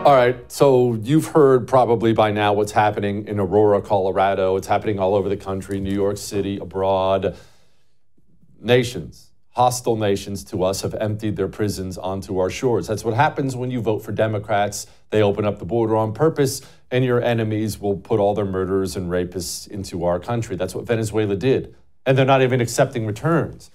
All right, so you've heard probably by now what's happening in Aurora, Colorado. It's happening all over the country, New York City, abroad. Nations, hostile nations to us, have emptied their prisons onto our shores. That's what happens when you vote for Democrats. They open up the border on purpose, and your enemies will put all their murderers and rapists into our country. That's what Venezuela did. And they're not even accepting returns.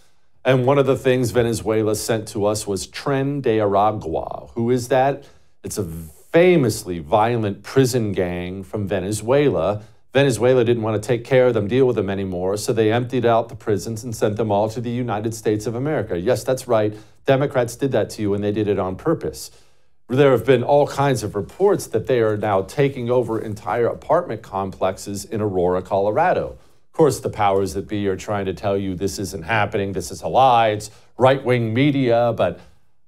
And one of the things Venezuela sent to us was Tren de Aragua. Who is that? It's a famously violent prison gang from Venezuela. Venezuela didn't want to take care of them, deal with them anymore, so they emptied out the prisons and sent them all to the United States of America. Yes, that's right. Democrats did that to you, and they did it on purpose. There have been all kinds of reports that they are now taking over entire apartment complexes in Aurora, Colorado. Of course, the powers that be are trying to tell you this isn't happening, this is a lie, it's right-wing media, but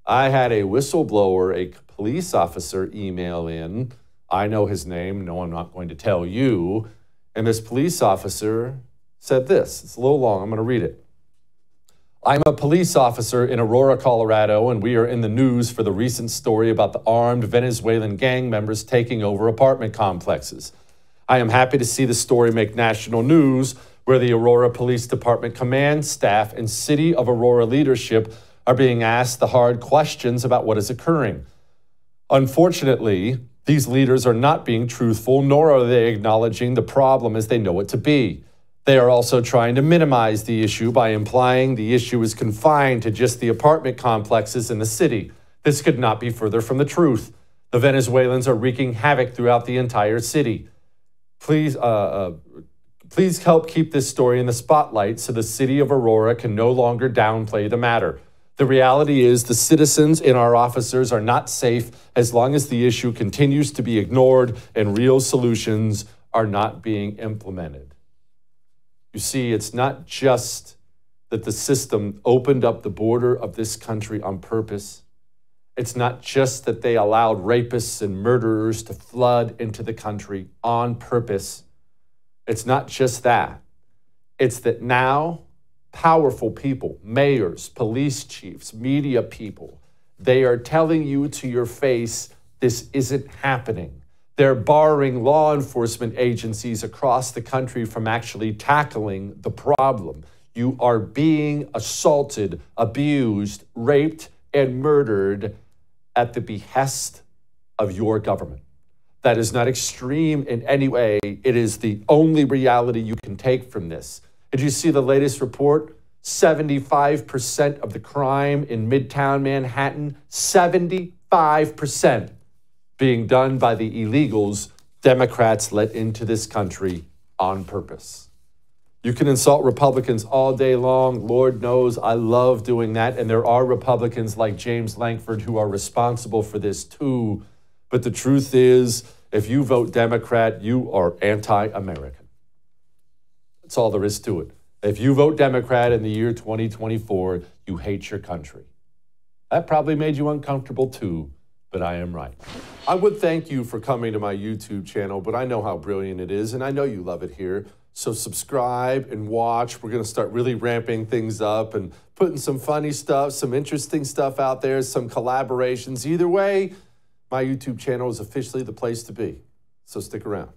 I had a whistleblower, a police officer, email in. I know his name. No, I'm not going to tell you. And this police officer said this. It's a little long. I'm going to read it. I'm a police officer in Aurora, Colorado, and we are in the news for the recent story about the armed Venezuelan gang members taking over apartment complexes. I am happy to see the story make national news, where the Aurora Police Department command staff and City of Aurora leadership are being asked the hard questions about what is occurring. Unfortunately, these leaders are not being truthful, nor are they acknowledging the problem as they know it to be. They are also trying to minimize the issue by implying the issue is confined to just the apartment complexes in the city. This could not be further from the truth. The Venezuelans are wreaking havoc throughout the entire city. Please help keep this story in the spotlight so the city of Aurora can no longer downplay the matter. The reality is the citizens and our officers are not safe as long as the issue continues to be ignored and real solutions are not being implemented. You see, it's not just that the system opened up the border of this country on purpose. It's not just that they allowed rapists and murderers to flood into the country on purpose. It's not just that. It's that now powerful people, mayors, police chiefs, media people, they are telling you to your face, this isn't happening. They're barring law enforcement agencies across the country from actually tackling the problem. You are being assaulted, abused, raped, and murdered at the behest of your government. That is not extreme in any way. It is the only reality you can take from this. Did you see the latest report? 75% of the crime in Midtown Manhattan, 75% being done by the illegals Democrats let into this country on purpose. You can insult Republicans all day long. Lord knows I love doing that. And there are Republicans like James Lankford who are responsible for this too. But the truth is, if you vote Democrat, you are anti-American. That's all there is to it. If you vote Democrat in the year 2024, you hate your country. That probably made you uncomfortable too, but I am right. I would thank you for coming to my YouTube channel, but I know how brilliant it is, and I know you love it here. So subscribe and watch. We're going to start really ramping things up and putting some funny stuff, some interesting stuff out there, some collaborations. Either way, my YouTube channel is officially the place to be. So stick around.